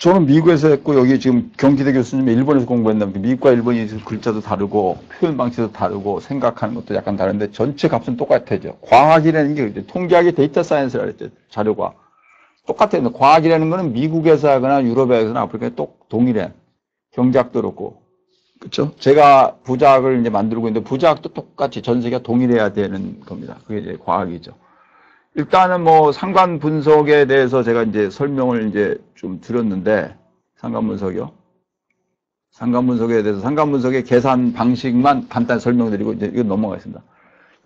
저는 미국에서 했고, 여기 지금 경기대 교수님 일본에서 공부했는데, 미국과 일본이 글자도 다르고, 표현 방식도 다르고, 생각하는 것도 약간 다른데, 전체 값은 똑같아져. 과학이라는 게, 이제 통계학이 데이터 사이언스라 그랬죠. 자료과. 똑같아요. 과학이라는 거는 미국에서 하거나 유럽에서 하거나 아프리카에 동일해. 경제학도 그렇고. 그렇죠? 제가 부자학을 이제 만들고 있는데, 부자학도 똑같이 전 세계가 동일해야 되는 겁니다. 그게 이제 과학이죠. 일단은 뭐 상관 분석에 대해서 제가 이제 설명을 이제 좀 드렸는데, 상관 분석이요. 상관 분석에 대해서 상관 분석의 계산 방식만 간단히 설명드리고 이제 이거 넘어가겠습니다.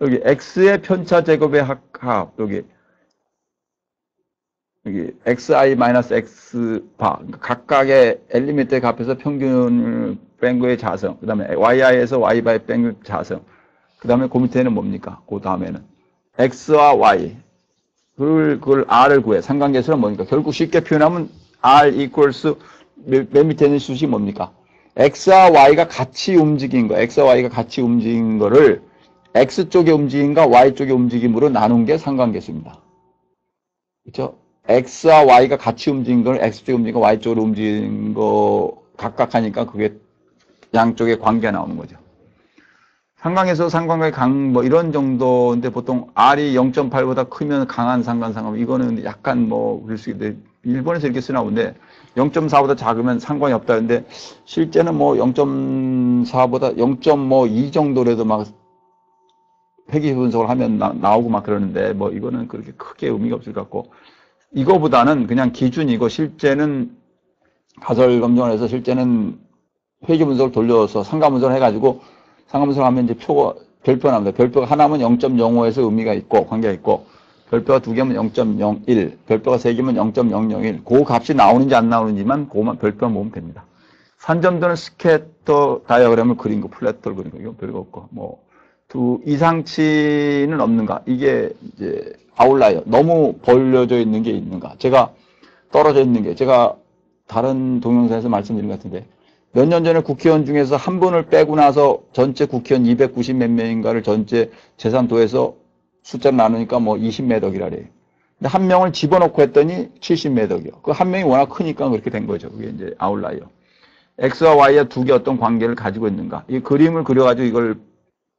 여기 x의 편차 제곱의 합, 여기 xi-x바, 각각의 엘리멘트의 값에서 평균을 뺀 거의 자성, 그 다음에 yi에서 y바의 뺀 거의 자성, 그 다음에 그 밑에는 뭡니까? 그 다음에는 x와 y, 그걸 r을 구해. 상관계수는 뭡니까? 결국 쉽게 표현하면 r equals 맨 밑에 있는 수식이 뭡니까? x와 y가 같이 움직인 거, x와 y가 같이 움직인 거를 x 쪽의 움직임과 y 쪽의 움직임으로 나눈 게 상관계수입니다. 그렇죠? x와 y가 같이 움직인 걸 x 쪽에 움직인 거, y 쪽으로 움직인 거 각각 하니까 그게 양쪽의 관계가 나오는 거죠. 상관계수, 상관계 뭐 이런 정도인데 보통 R이 0.8보다 크면 강한 상관, 이거는 약간 뭐 그럴 수 있는데 일본에서 이렇게 쓰나 본데 0.4보다 작으면 상관이 없다는데 실제는 뭐 0.4보다 0.2 정도라도 막 회귀 분석을 하면 나오고 막 그러는데 뭐 이거는 그렇게 크게 의미가 없을 것 같고 이거보다는 그냥 기준이고 실제는 가설 검증을 해서 실제는 회귀 분석을 돌려서 상관 분석을 해가지고 상관 분석을 하면 이제 별표가 나옵니다. 별표가 하나면 0.05에서 의미가 있고 관계가 있고 별표가 두 개면 0.01, 별표가 세 개면 0.001. 그 값이 나오는지 안 나오는지만 그것만 별표만 보면 됩니다. 산점도는 스캐터 다이어그램을 그린 거, 플래터를 그린 거 이건 별거 없고 뭐 이상치는 없는가? 이게 이제 아웃라이어. 너무 벌려져 있는 게 있는가? 제가 떨어져 있는 게 제가 다른 동영상에서 말씀드린 것 같은데 몇 년 전에 국회의원 중에서 한 분을 빼고 나서 전체 국회의원 290 몇 명인가를 전체 재산 도해서 숫자를 나누니까 뭐 20몇 억이라 그래요. 근데 한 명을 집어넣고 했더니 70몇 억이요. 그 한 명이 워낙 크니까 그렇게 된 거죠. 그게 이제 아웃라이어. X와 Y의 두 개 어떤 관계를 가지고 있는가. 이 그림을 그려가지고 이걸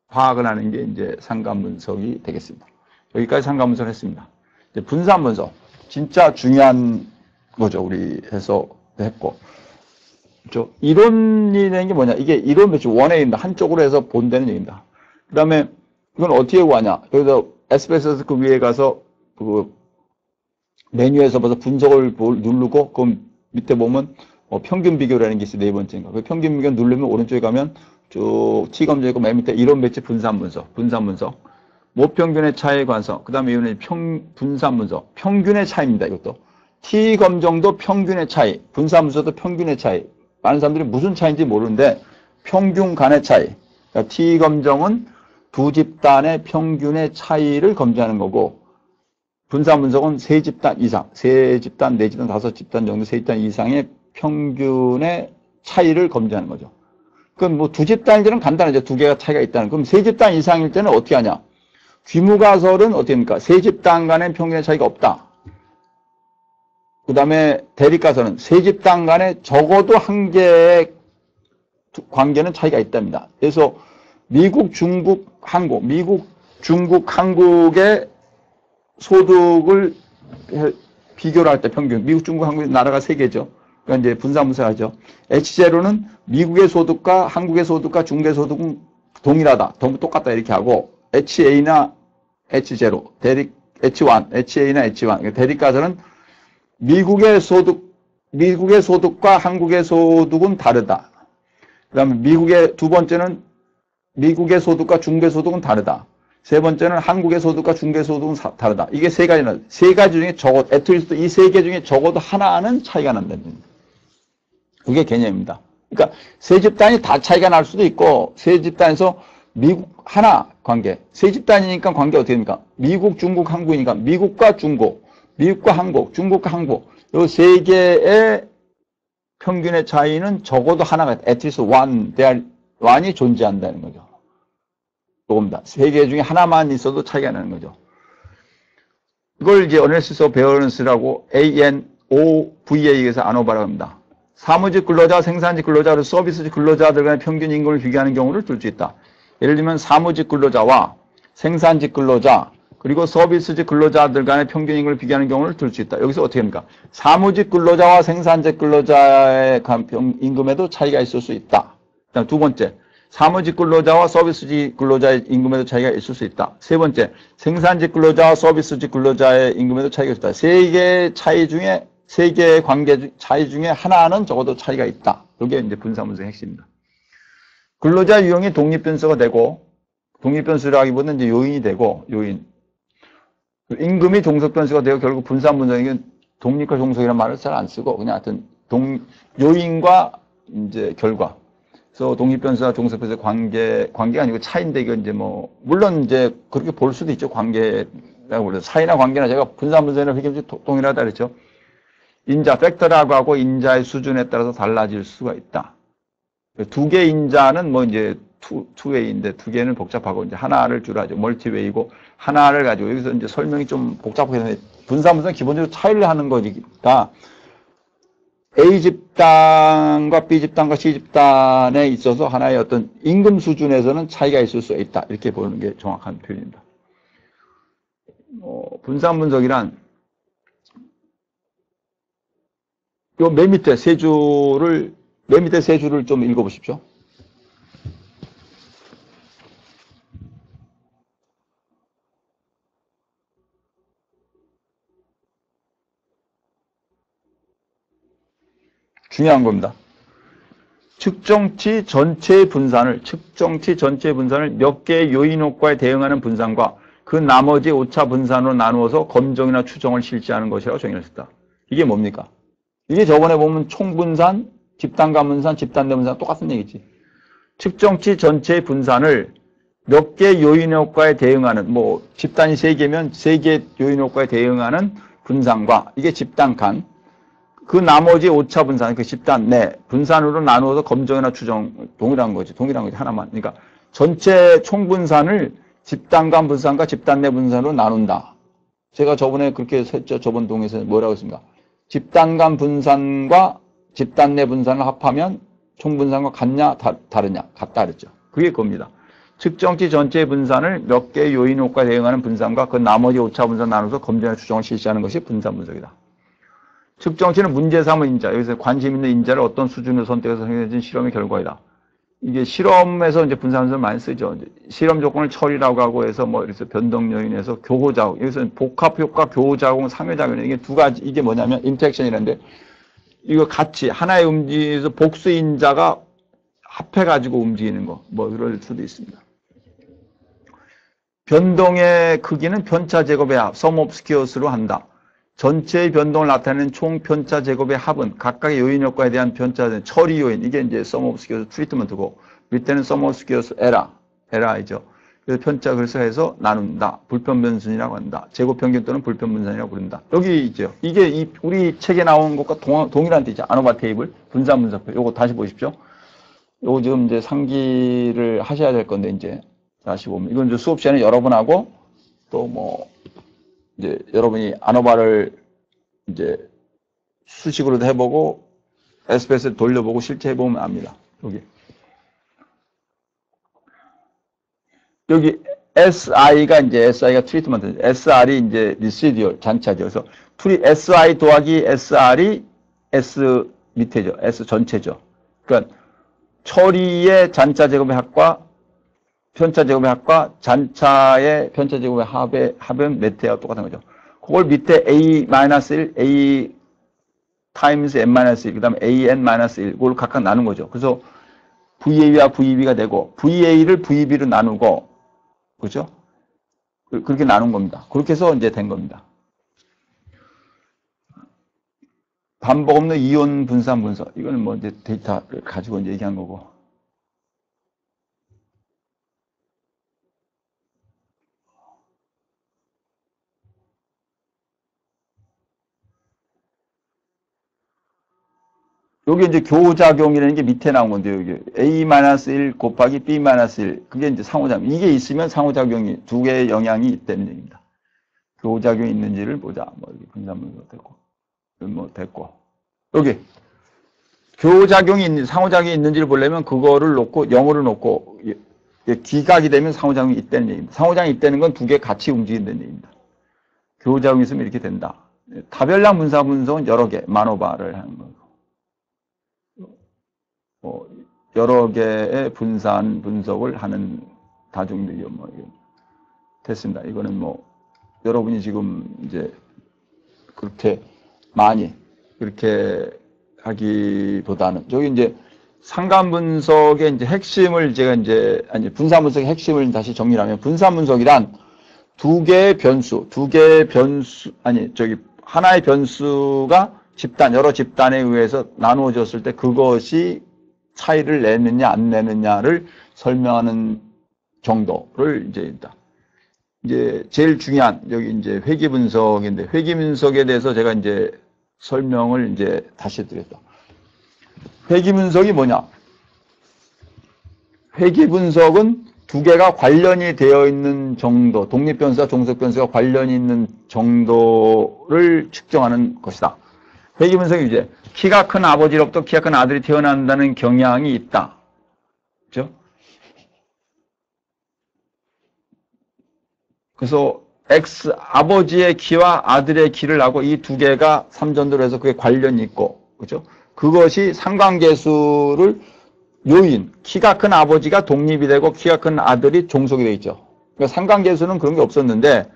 파악을 하는 게 이제 상관 분석이 되겠습니다. 여기까지 상관 분석을 했습니다. 이제 분산 분석. 진짜 중요한 거죠. 우리 해서 했고. 그렇죠? 이론이라는 게 뭐냐? 이게 이론 배치 원에 있는 한쪽으로 해서 본다는 얘기입니다. 그 다음에 이건 어떻게 구하냐? 여기서 SBS 그 위에 가서 그 메뉴에서 봐서 분석을 누르고 그 밑에 보면 평균 비교라는 게 있어요. 네 번째인가. 그 평균 비교 누르면 오른쪽에 가면 쭉 T검증 있고 맨 밑에 이론 배치 분산 분석. 모평균의 차이 관성. 그 다음에 이거는 분산 분석. 평균의 차이입니다. 이것도. T검정도 평균의 차이. 분산 분석도 평균의 차이. 많은 사람들이 무슨 차이인지 모르는데 평균 간의 차이. 그러니까 T검정은 두 집단의 평균의 차이를 검증하는 거고 분산 분석은 세 집단 이상, 세 집단, 네 집단, 다섯 집단 정도, 세 집단 이상의 평균의 차이를 검증하는 거죠. 그럼 뭐 두 집단일 때는 간단하죠. 두 개가 차이가 있다는. 그럼 세 집단 이상일 때는 어떻게 하냐? 귀무가설은 어떻게 합니까? 세 집단 간의 평균의 차이가 없다. 그 다음에 대립가설은 세 집단 간에 적어도 한 개의 관계는 차이가 있답니다. 그래서 미국, 중국, 한국의 소득을 비교를 할 때 평균, 미국, 중국, 한국 나라가 세 개죠. 그러니까 이제 분산분석하죠. H0는 미국의 소득과 한국의 소득과 중국의 소득은 동일하다. 똑같다. 이렇게 하고, HA나 H0, H1, HA나 H1. 대립가설은 미국의 소득과 한국의 소득은 다르다. 그 다음에 두 번째는 미국의 소득과 중국의 소득은 다르다. 세 번째는 한국의 소득과 중국의 소득은 다르다. 이게 세 가지는, 세 가지 중에 이 세 개 중에 적어도 하나는 차이가 난다는 겁니다. 그게 개념입니다. 그러니까 세 집단이 다 차이가 날 수도 있고, 세 집단에서 미국 하나 관계, 세 집단이니까 관계 어떻게 됩니까? 미국, 중국, 한국이니까 미국과 중국, 미국과 한국, 중국과 한국, 이 세 개의 평균의 차이는 적어도 하나가, at least one이 존재한다는 거죠. 그겁니다. 세 개 중에 하나만 있어도 차이가 나는 거죠. 이걸 이제 어널리시스 오브 베어런스라고 ANOVA VA에서 아노바라고 합니다. 사무직 근로자, 생산직 근로자, 그리고 서비스직 근로자들 간의 평균 임금을 비교하는 경우를 둘 수 있다. 예를 들면 사무직 근로자와 생산직 근로자, 그리고 서비스직 근로자들 간의 평균 임금을 비교하는 경우를 둘 수 있다. 여기서 어떻게 합니까? 사무직 근로자와 생산직 근로자의 임금에도 차이가 있을 수 있다. 그다음 두 번째, 사무직 근로자와 서비스직 근로자의 임금에도 차이가 있을 수 있다. 세 번째, 생산직 근로자와 서비스직 근로자의 임금에도 차이가 있다. 세 개의 차이 중에, 세 개의 관계 차이 중에 하나는 적어도 차이가 있다. 이게 이제 분사분석의 핵심입니다. 근로자 유형이 독립변수가 되고, 독립변수라기보다는 이제 요인이 되고, 요인. 임금이 종속변수가 되고, 결국 분사분석은 독립과 종속이라는 말을 잘 안 쓰고, 그냥 하여튼 요인과 이제 결과. 그래서 독립변수와 종속변수의 관계가 아니고 차이인데, 이거 이제 뭐, 물론 이제 그렇게 볼 수도 있죠. 관계라고 불러서. 차이나 관계나 제가 분사분석이나 회계문제 동일하다 그랬죠. 인자, 팩터라고 하고 인자의 수준에 따라서 달라질 수가 있다. 두 개 인자는 뭐 이제 투웨이인데 두 개는 복잡하고 이제 하나를 주로 하죠. 멀티웨이고 하나를 가지고 여기서 이제 설명이 좀 복잡하게 되는데 분사분석은 기본적으로 차이를 하는 거니까 A 집단과 B 집단과 C 집단에 있어서 하나의 어떤 임금 수준에서는 차이가 있을 수 있다. 이렇게 보는 게 정확한 표현입니다. 분사분석이란 요 맨 밑에 세 줄을 좀 읽어보십시오. 중요한 겁니다. 측정치 전체의 분산을 몇 개의 요인 효과에 대응하는 분산과 그 나머지 오차 분산으로 나누어서 검정이나 추정을 실시하는 것이라고 정의를 했다. 이게 뭡니까? 이게 저번에 보면 총분산, 집단간 분산, 집단내 분산 똑같은 얘기지. 측정치 전체의 분산을 몇 개 요인 효과에 대응하는, 뭐 집단이 3개면 3개 요인 효과에 대응하는 분산과 이게 집단간, 그 나머지 오차 분산, 그 집단 내 분산으로 나누어서 검정이나 추정 동일한 거지 하나만. 그러니까 전체 총분산을 집단 간 분산과 집단 내 분산으로 나눈다. 제가 저번에 그렇게 했죠. 저번 동에서 뭐라고 했습니까? 집단 간 분산과 집단 내 분산을 합하면 총분산과 같냐 다르냐 같다 그랬죠. 그게 그겁니다. 측정치 전체의 분산을 몇 개의 요인 효과에 대응하는 분산과 그 나머지 오차 분산 나눠서 검정이나 추정을 실시하는 것이 분산 분석이다. 측정치는 문제 삼은 인자, 여기서 관심 있는 인자를 어떤 수준으로 선택해서 생겨진 실험의 결과이다. 이게 실험에서 이제 분산분석을 많이 쓰죠. 실험 조건을 처리라고 하고 해서 뭐 이래서 변동 요인에서 교호작용, 여기서 복합효과, 교호작용, 상호작용 이게 두 가지, 이게 뭐냐면 인터랙션이라는데 이거 같이 하나의 움직임에서 복수 인자가 합해가지고 움직이는 거, 뭐 그럴 수도 있습니다. 변동의 크기는 편차 제곱의 합, sum of squares로 한다. 전체의 변동을 나타내는 총 편차 제곱의 합은 각각의 요인 효과에 대한 편차 처리 요인, 이게 이제 sum of squares 트리트먼트고 밑에는 sum of squares 에러이죠. 그래서 편차 그래서 해서 나눈다. 불편분순이라고 한다. 제곱평균 또는 불편분산이라고 부른다. 여기 있죠. 이게 우리 책에 나온 것과 동일한 뜻이죠. 아노바 테이블, 분산분석표. 요거 다시 보십시오. 요거 지금 이제 상기를 하셔야 될 건데 이제 다시 보면 이건 이제 수업 시간에 여러 번 하고 또 뭐 이제 여러분이 아노바를 이제 수식으로도 해보고 SPS를 돌려보고 실제 해보면 압니다. 여기 SI가 트리트먼트, SR이 이제 리시디얼 잔차죠. 그래서 SI 더하기 SR이 S 밑에죠. S 전체죠. 그러니까 처리의 잔차 제곱의 합과 편차 제곱의 합과 잔차의 편차 제곱의 합은 메테하고 똑같은 거죠. 그걸 밑에 A-1, A 타임스 N-1, 그 다음에 AN-1, 그걸 각각 나눈 거죠. 그래서 VA와 VB가 되고, VA를 VB로 나누고, 그죠? 그렇게 나눈 겁니다. 그렇게 해서 이제 된 겁니다. 반복 없는 이온 분산 분석. 이거는 뭐 이제 데이터를 가지고 이제 얘기한 거고. 여기 이제 교작용이라는 게 밑에 나온 건데요. 여기 A-1 곱하기 B-1. 그게 이제 상호작용. 이게 있으면 상호작용이 두 개의 영향이 있다는 얘기입니다. 교작용이 있는지를 보자. 뭐, 분산분석 됐고. 뭐, 됐고. 여기 교작용이 상호작용이 있는지를 보려면 그거를 놓고 영어를 놓고 기각이 되면 상호작용이 있다는 얘기입니다. 상호작용이 있다는 건 두 개 같이 움직인다는 얘기입니다. 교작용이 있으면 이렇게 된다. 다별량 분사 분석은 여러 개 만오바를 하는 거고 여러 개의 분석을 하는 다중비교 됐습니다. 이거는 여러분이 지금 이제 그렇게 많이 그렇게 하기보다는 저기 이제 상관 분석의 이제 핵심을 제가 이제 분사 분석의 핵심을 다시 정리하면 분사 분석이란 하나의 변수가 여러 집단에 의해서 나누어졌을 때 그것이 차이를 내느냐 안 내느냐를 설명하는 정도를 이제 제일 중요한 여기 이제 회귀 분석인데 회귀 분석에 대해서 제가 이제 설명을 이제 다시 드렸다. 회귀 분석이 뭐냐? 회귀 분석은 두 개가 관련이 되어 있는 정도, 독립변수와 종속변수가 관련이 있는 정도를 측정하는 것이다. 회귀 분석이 이제 키가 큰 아버지로부터 키가 큰 아들이 태어난다는 경향이 있다. 그렇죠? 그래서 아버지의 키와 아들의 키를 하고 이 두 개가 삼전도로 해서 그게 관련이 있고, 그렇죠? 그것이 상관계수를 요인, 키가 큰 아버지가 독립이 되고 키가 큰 아들이 종속이 되어 있죠. 그러니까 상관계수는 그런 게 없었는데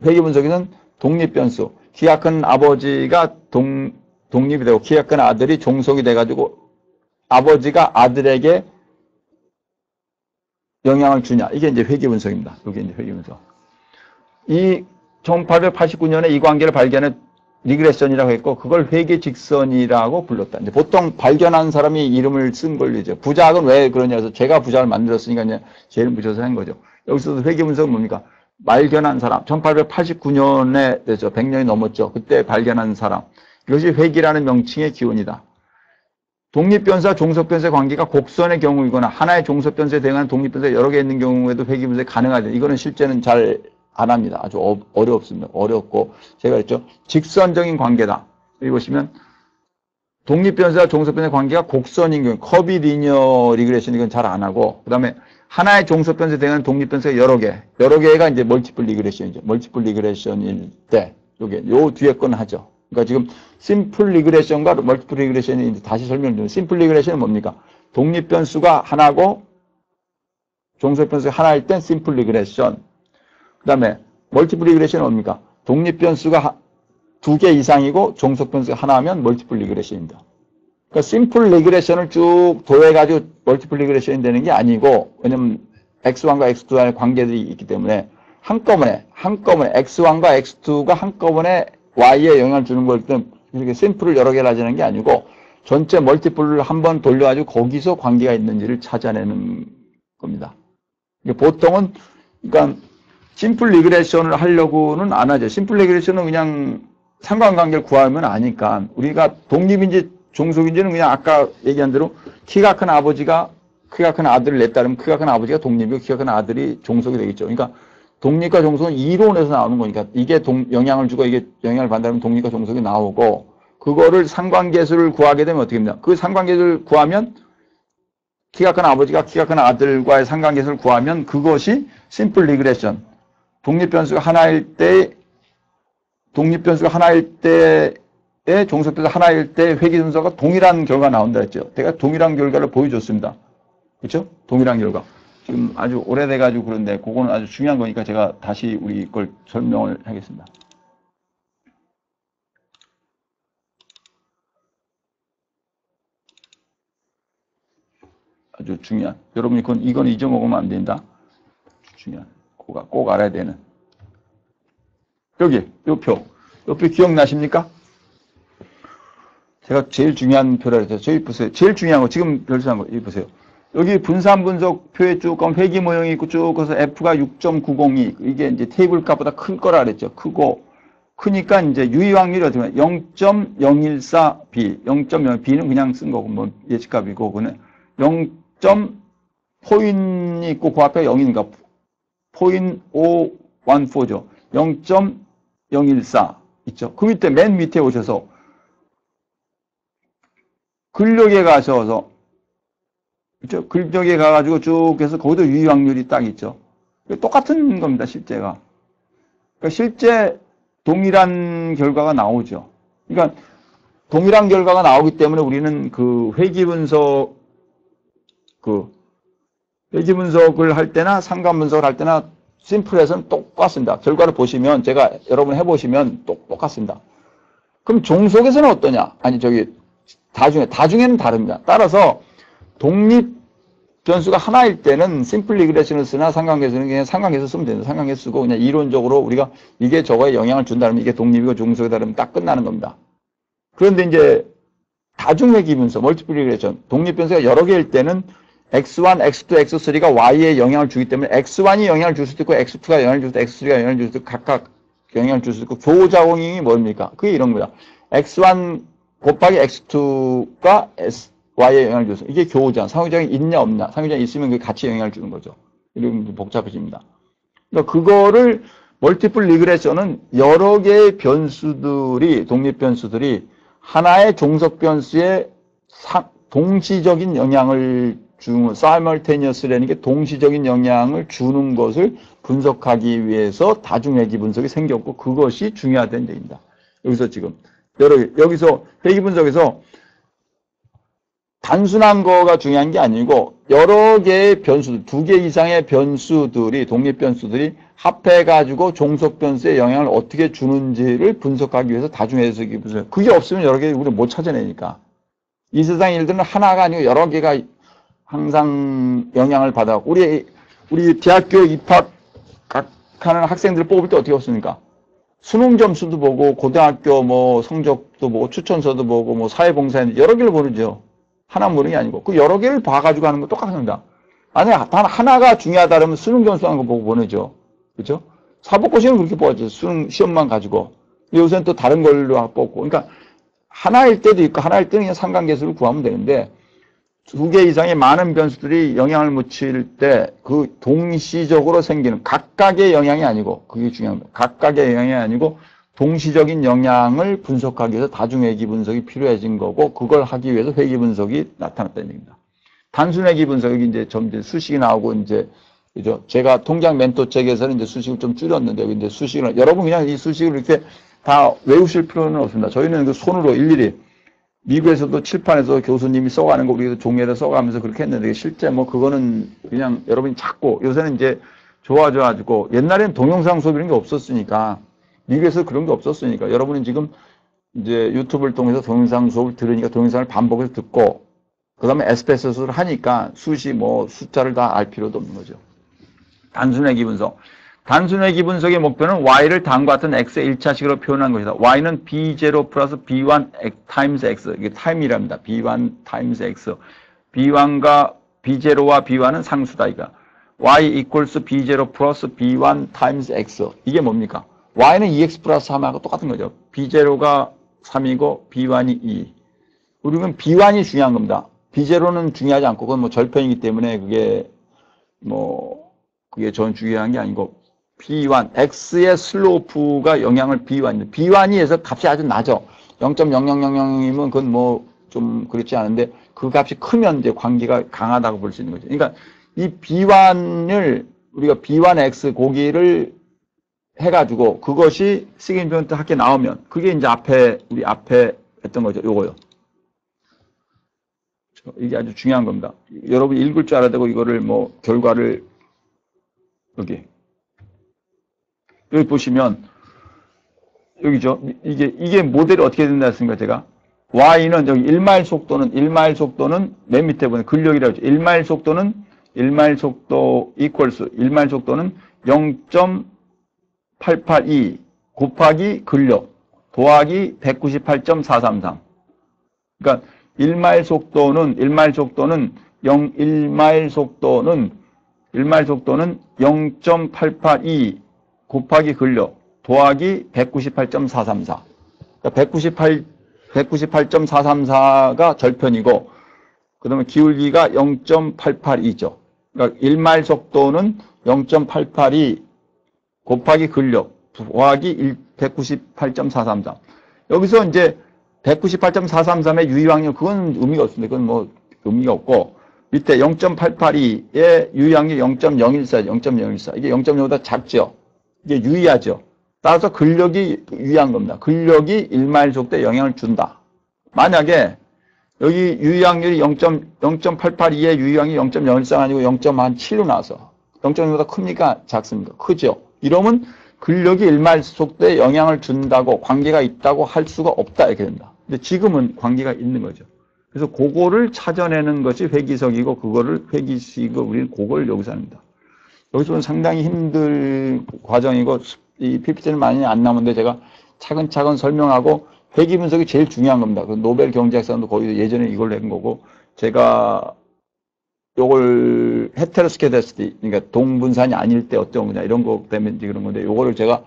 회귀 분석에는 독립변수, 키가 큰 아버지가 독립이 되고 키가 큰 아들이 종속이 돼가지고 아버지가 아들에게 영향을 주냐. 이게 이제 회귀 분석입니다. 이게 이제 회귀 분석. 이 1889년에 이 관계를 발견해 리그레션이라고 했고 그걸 회귀직선이라고 불렀다. 이제 보통 발견한 사람이 이름을 쓴 걸리죠. 부작은 왜 그러냐 해서 제가 부작을 만들었으니까 이제 제 이름 붙여서 한 거죠. 여기서도 회귀 분석은 뭡니까? 발견한 사람. 1889년에 되죠. 100년이 넘었죠. 그때 발견한 사람. 이것이 회귀라는 명칭의 기원이다. 독립변수와 종속변수의 관계가 곡선의 경우이거나 하나의 종속변수에 대응하는 독립변수가 여러 개 있는 경우에도 회귀 분석이 가능하죠. 이거는 실제는 잘 안 합니다. 아주 어렵습니다. 어렵고 제가 했죠. 직선적인 관계다. 여기 보시면 독립변수와 종속변수의 관계가 곡선인 경우 커비 리니어 리그레션 이건 잘 안 하고 그 다음에 하나의 종속변수에 대응하는 독립변수가 여러 개가 이제 멀티플 리그레션이죠. 멀티플 리그레션일 때 요 뒤에 건 하죠. 그러니까 지금 심플 리그레션과 멀티플 리그레션이 이제 다시 설명드리면 심플 리그레션은 뭡니까? 독립변수가 하나고 종속변수가 하나일 땐 심플 리그레션. 그 다음에 멀티플 리그레션은 뭡니까? 독립변수가 두 개 이상이고 종속변수가 하나면 멀티플 리그레션입니다. 그러니까 심플 리그레션을 쭉 도해가지고 멀티플 리그레션이 되는 게 아니고 왜냐면 x1과 x2의 관계들이 있기 때문에 한꺼번에 x1과 x2가 한꺼번에 y에 영향을 주는 걸 때 이렇게 심플을 여러 개를 하자는 게 아니고 전체 멀티플을 한번 돌려가지고 거기서 관계가 있는지를 찾아내는 겁니다. 보통은 그러니까 심플 리그레션을 하려고는 안 하죠. 심플 리그레션은 그냥 상관관계를 구하면 아니까 우리가 독립인지 종속인지는 그냥 아까 얘기한 대로 키가 큰 아버지가 키가 큰 아들을 냈다면 키가 큰 아버지가 독립이고 키가 큰 아들이 종속이 되겠죠. 그러니까 독립과 종속은 이론에서 나오는 거니까 이게 영향을 주고 이게 영향을 받는다면 독립과 종속이 나오고 그거를 상관계수를 구하게 되면 어떻게 됩니까? 그 상관계수를 구하면 키가 큰 아버지가 키가 큰 아들과의 상관계수를 구하면 그것이 심플 리그레션. 독립변수가 하나일 때에 종속변수가 하나일 때 회귀 순서가 동일한 결과가 나온다 했죠. 제가 동일한 결과를 보여줬습니다. 그렇죠? 동일한 결과. 지금 아주 오래돼가지고 그런데 그거는 아주 중요한 거니까 제가 다시 우리 걸 설명을 하겠습니다. 아주 중요한. 여러분이 이건 잊어먹으면 안 된다. 중요한. 꼭 알아야 되는. 여기, 요 표 기억나십니까? 제가 제일 중요한 표라 했죠. 저기 보세요. 제일 중요한 거, 지금 별수한 거, 여기 보세요. 여기 분산 분석 표에 쭉 가면 회귀 모형이 있고 쭉 가서 F가 6.902. 이게 이제 테이블 값보다 큰 거라 그랬죠. 크니까 이제 유의 확률이 어떻게 보면 0.014B. 0.0, B는 그냥 쓴 거고, 뭐 예측값이고, 그는 0. 포인이 있고 그 앞에 0이니까 포인 514죠. 0.014 있죠. 그 밑에 맨 밑에 오셔서 근력에 가셔서, 그렇죠? 근력에 가가지고 쭉 해서 거기도 유의 확률이 딱 있죠. 똑같은 겁니다, 실제가. 그러니까 실제 동일한 결과가 나오죠. 그러니까 동일한 결과가 나오기 때문에 우리는 그 회귀 분석을 할 때나 상관 분석을 할 때나 심플에서는 똑같습니다. 결과를 보시면 제가 여러분 해보시면 똑같습니다. 그럼 종속에서는 어떠냐? 아니 다중에는 다릅니다. 따라서 독립 변수가 하나일 때는 심플 리그레션을 쓰나 상관계수는 그냥 상관계수 쓰면 됩니다. 상관계수 쓰고 그냥 이론적으로 우리가 이게 저거에 영향을 준다면 이게 독립이고 종속이다 그러면 딱 끝나는 겁니다. 그런데 이제 다중회귀 분석, 멀티플 리그레션, 독립 변수가 여러 개일 때는 X1, X2, X3가 Y에 영향을 주기 때문에 X1이 영향을 줄 수도 있고 X2가 영향을 줄 수도 있고 X3가 영향을 줄 수도 있고 각각 영향을 줄 수도 있고 교작용이 뭡니까? 그게 이런 거야. X1 곱하기 X2가 Y에 영향을 줄 수 있고 이게 교호장. 상호작용이 있냐 없냐. 상호작용이 있으면 그게 같이 영향을 주는 거죠. 이러면 복잡해집니다. 그러니까 그거를 멀티플 리그레션은 여러 개의 변수들이 독립 변수들이 하나의 종속 변수에 동시적인 영향을 주는 사이멀테니어스라는 게 동시적인 영향을 주는 것을 분석하기 위해서 다중회귀 분석이 생겼고 그것이 중요하다는 얘기입니다. 여기서 지금 여기서 회귀 분석에서 단순한 거가 중요한 게 아니고 여러 개의 변수들, 2개 이상의 변수들이 독립 변수들이 합해가지고 종속 변수에 영향을 어떻게 주는지를 분석하기 위해서 다중회귀 분석. 그게 없으면 여러 개 우리 못 찾아내니까. 이 세상 일들은 하나가 아니고 여러 개가 항상 영향을 받아. 우리 대학교 입학하는 학생들 뽑을 때 어떻게 없습니까? 수능 점수도 보고 고등학교 뭐 성적도 보고 추천서도 보고 뭐 사회봉사에 여러 개를 보르죠. 하나 보는 게 아니고 그 여러 개를 봐가지고 하는 거 똑같습니다. 아니 단 하나가 중요하다 그러면 수능 점수 하는 거 보고 보내죠. 그렇죠? 사법고시는 그렇게 뽑았죠. 수능 시험만 가지고. 요새는 또 다른 걸로 뽑고. 그러니까 하나일 때도 있고 하나일 때는 그냥 상관계수를 구하면 되는데 2개 이상의 많은 변수들이 영향을 미칠 때 그 동시적으로 생기는 각각의 영향이 아니고 그게 중요합니다. 각각의 영향이 아니고 동시적인 영향을 분석하기 위해서 다중회귀 분석이 필요해진 거고 그걸 하기 위해서 회귀 분석이 나타났다는 얘기입니다. 단순회귀 분석이 이제 점점 수식이 나오고 이제 그죠? 제가 통장 멘토 책에서는 이제 수식을 좀 줄였는데 근데 수식을 여러분 그냥 이 수식을 이렇게 다 외우실 필요는 없습니다. 저희는 그 손으로 일일이 미국에서도 칠판에서 교수님이 써가는 거 우리도 종이에다 써가면서 그렇게 했는데 실제 뭐 그거는 그냥 여러분이 찾고 요새는 이제 좋아져가지고 옛날에는 동영상 수업 이런 게 없었으니까 미국에서 그런 게 없었으니까 여러분은 지금 이제 유튜브를 통해서 동영상 수업을 들으니까 동영상을 반복해서 듣고 그 다음에 에스페서스를 하니까 수시 뭐 숫자를 다 알 필요도 없는 거죠. 단순회귀 분석. 단순회귀 분석의 목표는 y를 다음과 같은 x의 1차식으로 표현한 것이다. y는 b0 플러스 b1 타임스 x. 이게 타임이랍니다. b1 타임스 x. b1과 b0와 b1은 상수다. 이거. y equals b0 플러스 b1 타임스 x. 이게 뭡니까? y는 2x 플러스 3하고 똑같은 거죠. b0가 3이고 b1이 2. 우리는 b1이 중요한 겁니다. b0는 중요하지 않고 그건 뭐 절편이기 때문에 그게 전 중요한 게 아니고 B1, X의 슬로프가 영향을 B1, B1이에서 값이 아주 낮죠. 0.0000이면 그건 뭐 좀 그렇지 않은데 그 값이 크면 이제 관계가 강하다고 볼 수 있는 거죠. 그러니까 이 B1을 우리가 B1X 고기를 해가지고 그것이 시그니피컨트 학교에 나오면 그게 이제 우리 앞에 했던 거죠. 요거요. 이게 아주 중요한 겁니다. 여러분 읽을 줄 알아야 되고 이거를 뭐 결과를 여기 보시면 여기죠. 이게 모델이 어떻게 된다 했습니까? 제가 y는 여기 1마일 속도는 맨 밑에 보면 근력이라고 하죠. 1마일 속도 equals 1마일 속도는 0.882 곱하기 근력 더하기 198.433. 그러니까 1마일 속도는 0.882 곱하기 근력 더하기 198.434. 그러니까 198.434가 절편이고 그 다음에 기울기가 0.882죠. 그러니까 1마일 속도는 0.882 곱하기 근력 더하기 198.433. 여기서 이제 198.433의 유의확률, 그건 의미가 없습니다. 그건 뭐 의미가 없고, 밑에 0.882의 유의확률 0.014, 0.014. 이게 0.0보다 작죠. 이게 유의하죠. 따라서 근력이 유의한 겁니다. 근력이 1마일 속도에 영향을 준다. 만약에 여기 유의확률이 0.882의 유의확률이 0.014 아니고 0.7로 나와서 0.0보다 큽니까? 작습니까? 크죠. 이러면 근력이 1마일 속도에 영향을 준다고 관계가 있다고 할 수가 없다 이렇게 된다. 근데 지금은 관계가 있는 거죠. 그래서 그거를 찾아내는 것이 회기석이고 그거를 회기식이고 우리는 그걸 여기서 합니다. 여기서는 상당히 힘들 과정이고 이 PPT는 많이 안 남은데 제가 차근차근 설명하고 회기 분석이 제일 중요한 겁니다. 그 노벨 경제학상도 거의 예전에 이걸 낸 거고 제가 요걸 헤테로스케다시티 그러니까 동분산이 아닐 때 어떤 거냐 이런 거 때문에 그런 건데 요거를 제가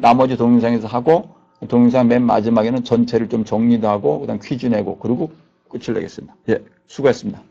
나머지 동영상에서 하고 동영상 맨 마지막에는 전체를 좀 정리도 하고 그다음 퀴즈 내고 그리고 끝을 내겠습니다. 예, 수고했습니다.